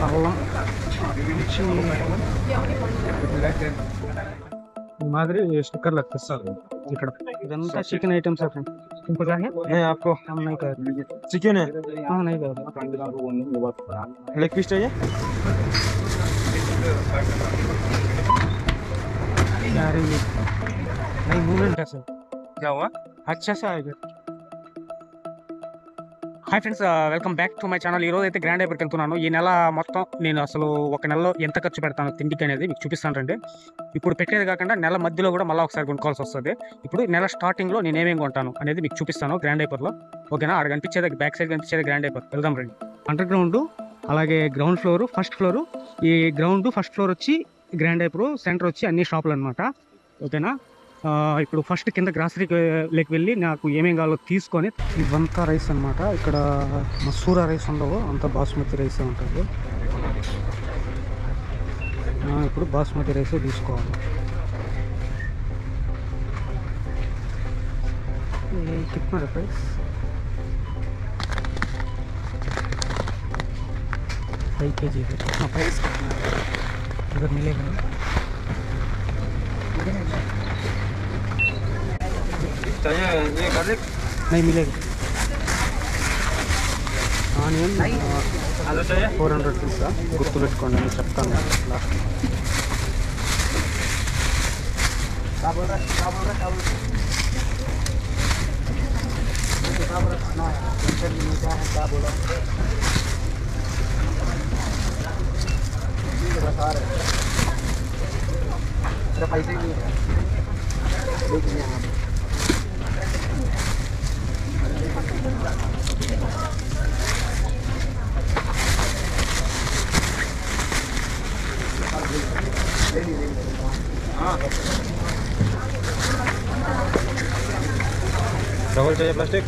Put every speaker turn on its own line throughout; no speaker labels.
అల్లం ఈ మాదిరి స్టిక్కర్లు అతికిస్తారు ఇక్కడ. ఇదంతా చికెన్ ఐటమ్స్ आपको हम नहीं कर
चिकन है,
हाँ नहीं कर
लेग पीस चाहिए?
यार ये नहीं मूवमेंट है सर
क्या हुआ?
अच्छा सा आएगा. Hi friends, welcome back to my channel. ఈరోజు అయితే గ్రాండ్ ఐపర్కి వెళ్తున్నాను. ఈ నెల మొత్తం నేను అసలు ఒక నెలలో ఎంత ఖర్చు పెడతాను తిండికి అనేది మీకు చూపిస్తాను రండి. ఇప్పుడు పెట్టేది కాకుండా నెల మధ్యలో కూడా మళ్ళీ ఒకసారి కొనుక్కోవాల్సి వస్తుంది. ఇప్పుడు నెల స్టార్టింగ్లో నేను ఏమేమి కొంటాను అనేది మీకు చూపిస్తాను గ్రాండ్ ఐపర్లో. ఓకేనా? అక్కడ కనిపించేది బ్యాక్ సైడ్ కనిపించేది గ్రాండ్ ఐపర్. వెళ్దాం రండి. అండర్ గ్రౌండ్, అలాగే గ్రౌండ్ ఫ్లోర్, ఫస్ట్ ఫ్లోర్. ఈ గ్రౌండ్ ఫస్ట్ ఫ్లోర్ వచ్చి గ్రాండ్ ఐపర్, సెంటర్ వచ్చి అన్ని షాపులు అనమాట. ఓకేనా? ఇప్పుడు ఫస్ట్ కింద గ్రాసరీకి వెళ్ళి నాకు ఏమేం కావాలో తీసుకొని. ఇవంతా రైస్ అనమాట. ఇక్కడ మసూరా రైస్ ఉండవు, అంతా బాస్మతి రైస్ ఉంటుంది. ఇప్పుడు బాస్మతి రైస్ తీసుకోవాలి. कितना रुपये? कई के जी है? कितना प्राइस इधर मिलेगा?
चाहिए ये गार्लिक?
नहीं मिलेगा. ఆనియన్
आलू चाहिए?
400 పీసా గుర్తుపెట్టుకోండి, నేను చెప్తాను లాస్ట్.
डबल चाहिए प्लास्टिक?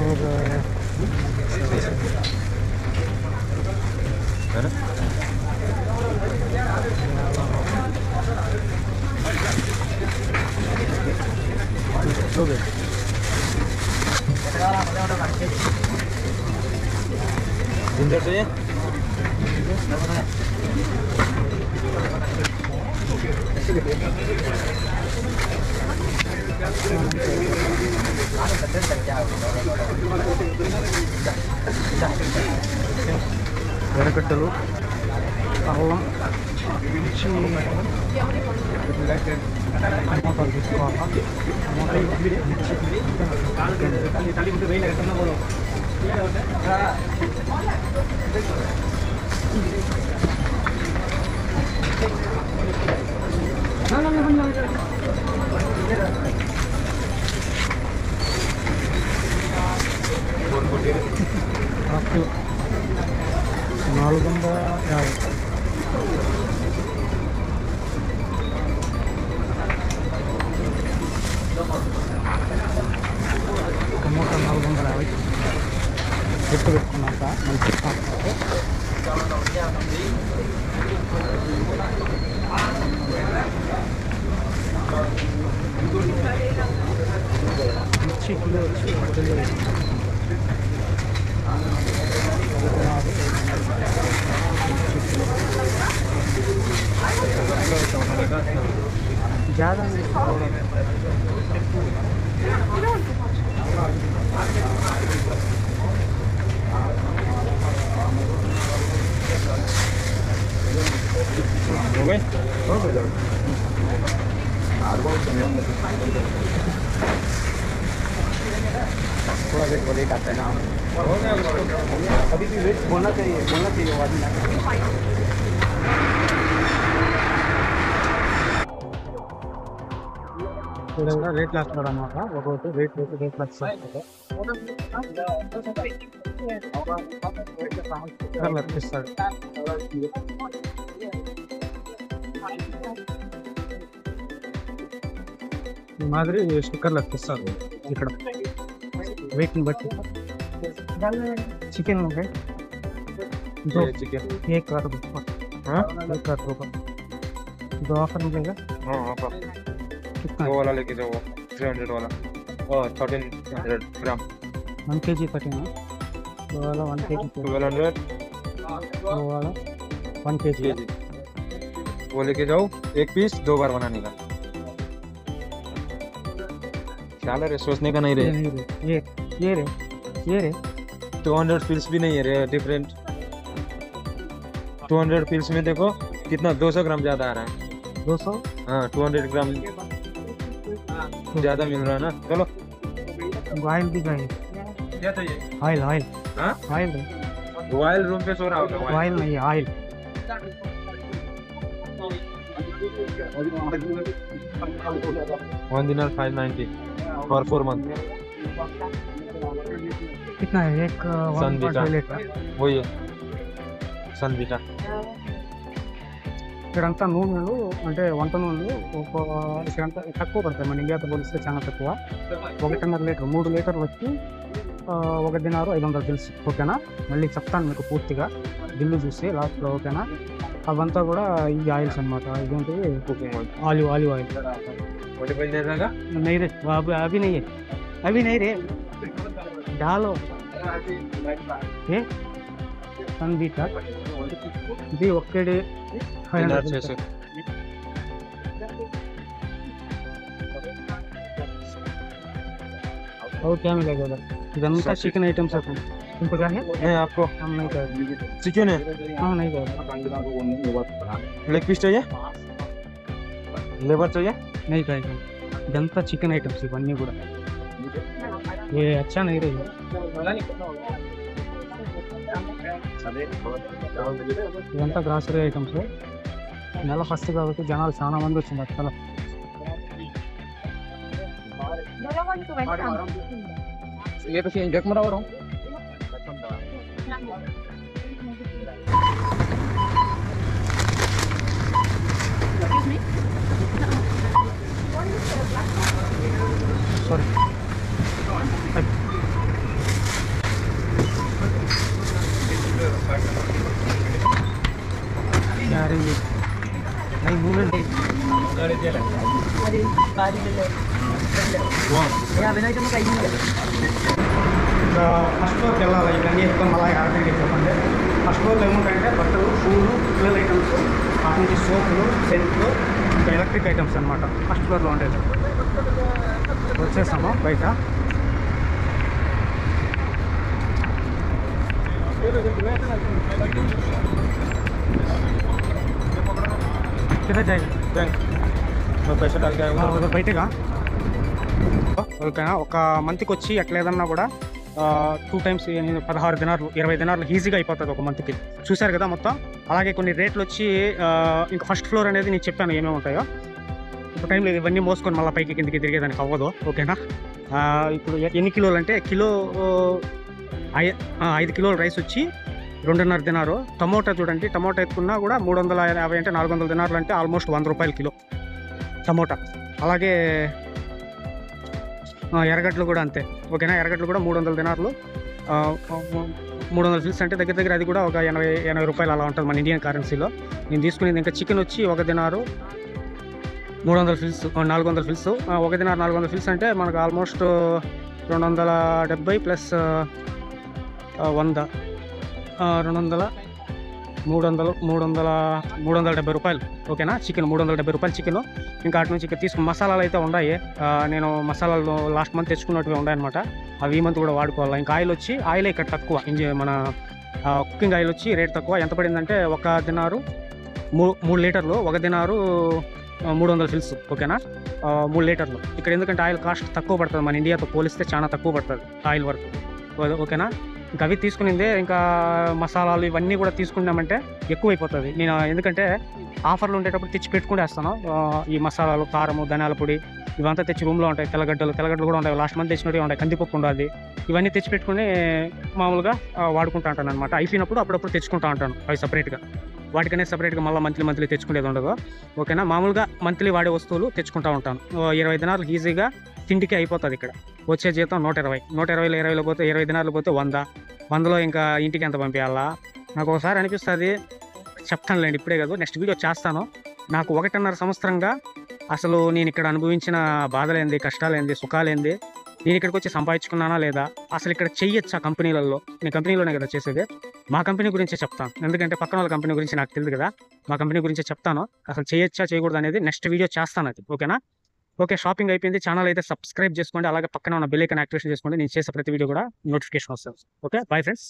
और
है ना? जिंजर चाहिए?
ఎర్రగడ్డలు, అల్లం, టమాటాలు తీసుకోవాలి. ఆకు 450. టమోటా 450 ఎత్తు పెట్టుకున్నాక మంచి మిర్చి కిలో వచ్చి 10. ज़्यादा
हो गए?
थोड़ा वेट को लेट आता है ना. अभी भी वेट बोलना चाहिए విధంగా రేట్లు వేస్తున్నాడు అనమాట. ఒక్కొక్కటి రేట్లు లభిస్తాడు. ఈ మాదిరి స్టిక్కర్లు లభిస్తారు ఇక్కడ వెయిట్ని బట్టి. చికెన్
चिकन
एक लाख रुपये. दो ऑफर मिलेगा?
हाँ ऑफर.
कितना?
वो वाला लेके जाओ, 300 वाला और 1300 ग्राम.
1 kg पटेगा वाला 1 kg
1200
वाला 1 kg
kg। वो लेके जाओ, एक पीस 2 बार बनाने का। ख्याल है रे, सोचने का नहीं रे।
ये रे
200 पीस भी नहीं है रे, डिफरेंट। 200 पीस में देखो कितना 200 ग्राम ज्यादा आ रहा है।
200
हाँ 200 ग्राम ज्यादा मिल रहा है ना। चलो
ऑयल भी गए
क्या चाहिए?
ऑयल
हाँ
ऑयल
मोबाइल रूम पे सो रहा होगा।
ऑयल नहीं ऑयल
1 दिनार 590 फॉर 4 मंथ।
कितना है एक
Sunvita।
1.5 లీటర్
वही है सनवीटा।
ఇక్కడంతా నూనెలు అంటే వంట నూనెలు ఇక్కడంతా తక్కువ పడతాయి, మన ఇండియాతో పోలిస్తే చాలా తక్కువ. 1.5 లీటర్ 3 లీటర్లు వచ్చి 1 దినారు 500 తెలుసు. ఓకేనా, మళ్ళీ చెప్తాను మీకు పూర్తిగా బిల్లు చూసి లాస్ట్లో. ఓకేనా, అవంతా కూడా ఈ ఆయిల్స్ అనమాట. ఇదేంటివి
कुकिंग ऑयल
ఆలివ్ ఆయిల్
वही बन जाएगा।
नहीं रे अभी नहीं रे डालो ये सनवीटा ఇది ఒక్కడే
600
और क्या मिलेगा उधर? इधर चिकन आइटम्स है तुमको क्या है?
नहीं आपको
हम नहीं करेंगे,
चिकन है।
हाँ नहीं करेंगे,
लेग पीस चाहिए, लेबर चाहिए।
नहीं करेंगे. ఇదంతా చికెన్ ఐటమ్స్ ఇవన్నీ కూడా. ఏ అచ్చా नहीं रही ఇదంతా గ్రాసరీ ఐటమ్స్. నెల ఫస్ట్ కాబట్టి జనాలు చాలా మంది వచ్చింది అసలు.
ये तो जग मरा रहा हूँ।
सॉरी यार ये नहीं मूवमेंट ఫస్ట్ ఫ్లోర్కి వెళ్ళాలి. ఇవన్నీ ఎక్కువ మళ్ళీ ఆర్డర్ చెప్పండి. ఫస్ట్ ఫ్లోర్లో ఏముంటాయంటే బట్టలు, షూలు, పిల్లల ఐటమ్స్, అటు నుంచి సోపులు, సెంట్లు, ఇంకా ఎలక్ట్రిక్ ఐటమ్స్ అనమాట ఫస్ట్ ఫ్లోర్లో ఉండేది. వచ్చేసాము బయట. किधर जाएगा?
बैंक मैं पैसा डाल के आऊंगा।
ఉదర్ బయటగా. ఓకేనా, ఒక మంత్కి వచ్చి ఎట్లా ఏదన్నా కూడా 2 టైమ్స్ 16 దినార్లు 20 దినార్లు ఈజీగా అయిపోతుంది ఒక మంత్కి. చూశారు కదా మొత్తం. అలాగే కొన్ని రేట్లు వచ్చి ఇంకా ఫస్ట్ ఫ్లోర్ అనేది నేను చెప్పాను ఏమేమి ఉంటాయో. ఇప్పుడు టైం లేదు ఇవన్నీ మోసుకొని మళ్ళీ పైకి కిందికి తిరిగేదానికి అవ్వదు. ఓకేనా, ఇప్పుడు ఎన్ని కిలోలు అంటే కిలో 5 కిలోల రైస్ వచ్చి 2.5 దినారు. టమోటా చూడండి, టమోటా ఎత్తుకున్నా కూడా 350 అంటే 400 దినార్లు అంటే ఆల్మోస్ట్ 100 రూపాయలు కిలో టమోటా. అలాగే ఎర్రగడ్డలు కూడా అంతే. ఓకేనా, ఎర్రగడ్డలు కూడా 300 దినార్లు 300 ఫిల్స్ అంటే దగ్గర దగ్గర అది కూడా ఒక 80 రూపాయలు అలా ఉంటుంది మన ఇండియన్ కరెన్సీలో. నేను తీసుకునేది ఇంకా చికెన్ వచ్చి 1 దినారు 300 ఫిల్స్ 400 ఫిల్స్. 1 దినారు 400 ఫిల్స్ అంటే మనకు ఆల్మోస్ట్ 270 ప్లస్ 100 200 370 రూపాయలు. ఓకేనా, చికెన్ 370 రూపాయలు చికెన్. ఇంకా అటు నుంచి ఇక్కడ తీసుకుని మసాలాలు అయితే ఉన్నాయి. నేను మసాలాలు లాస్ట్ మంత్ తెచ్చుకున్నట్టుగా ఉన్నాయన్నమాట. అవి ఈ మంత్ కూడా వాడుకోవాలి. ఇంకా ఆయిల్ వచ్చి ఆయిల్ ఇక్కడ తక్కువ, మన కుకింగ్ ఆయిల్ వచ్చి రేట్ తక్కువ. ఎంత పడిందంటే 1 దినారు 3 లీటర్లు, 1 దినారు 300 ఫిల్స్. ఓకేనా, 3 లీటర్లు. ఇక్కడ ఎందుకంటే ఆయిల్ కాస్ట్ తక్కువ పడుతుంది, మన ఇండియాతో పోలిస్తే చాలా తక్కువ పడుతుంది ఆయిల్ వరకు. ఓకేనా, ఇంకా అవి తీసుకునిందే. ఇంకా మసాలాలు ఇవన్నీ కూడా తీసుకున్నామంటే ఎక్కువైపోతుంది. నేను ఎందుకంటే ఆఫర్లు ఉండేటప్పుడు తెచ్చి పెట్టుకునేస్తాను. ఈ మసాలాలు, కారము, ధనియాల పొడి ఇవంతా తెచ్చి రూమ్లో ఉంటాయి. తెల్లగడ్డలు కూడా ఉంటాయి, లాస్ట్ మంత్ తెచ్చినట్టు ఉంటాయి. కందిపప్పు ఉండదు. ఇవన్నీ తెచ్చి పెట్టుకుని మామూలుగా వాడుకుంటా ఉంటాను అనమాట. అయిపోయినప్పుడు అప్పుడప్పుడు తెచ్చుకుంటా ఉంటాను అవి సపరేట్గా. వాటికనే సపరేట్గా మళ్ళీ మంత్లీ తెచ్చుకునేది ఉండదు. ఓకేనా, మామూలుగా మంత్లీ వాడే వస్తువులు తెచ్చుకుంటూ ఉంటాను. 20 దినాలు ఈజీగా తిండికి అయిపోతుంది. ఇక్కడ వచ్చే జీతం 120 పోతే 20 దినాలు పోతే 100లో ఇంకా ఇంటికి ఎంత పంపించాలా. నాకు ఒకసారి అనిపిస్తుంది, చెప్తానులేండి ఇప్పుడే కాదు, నెక్స్ట్ వీడియో చేస్తాను. నాకు 1.5 సంవత్సరంగా అసలు నేను ఇక్కడ అనుభవించిన బాధలేంది, కష్టాలేంది, సుఖాలేంది నేను ఇక్కడికి వచ్చి సంపాదించుకున్నానా లేదా, అసలు ఇక్కడ చెయ్యొచ్చా కంపెనీలలో, నేను కంపెనీలోనే కదా చేసేది, మా కంపెనీ గురించే చెప్తాను. ఎందుకంటే పక్కన వాళ్ళ కంపెనీ గురించి నాకు తెలియదు కదా, మా కంపెనీ గురించే చెప్తాను. అసలు చేయొచ్చా చేయకూడదు అనేది నెక్స్ట్ వీడియో చేస్తాను అది, ఓకేనా? ఓకే, షాపింగ్ అయిపోయింది. ఛానల్ అయితే సబ్స్క్రైబ్ చేసుకోండి, అలాగే పక్కన ఉన్న బెల్ ఐకాన్ యాక్టివేషన్ చేసుకోండి. నేను చేసే ప్రతి వీడియో కూడా నోటిఫికేషన్ వస్తుంది. Okay, bye friends.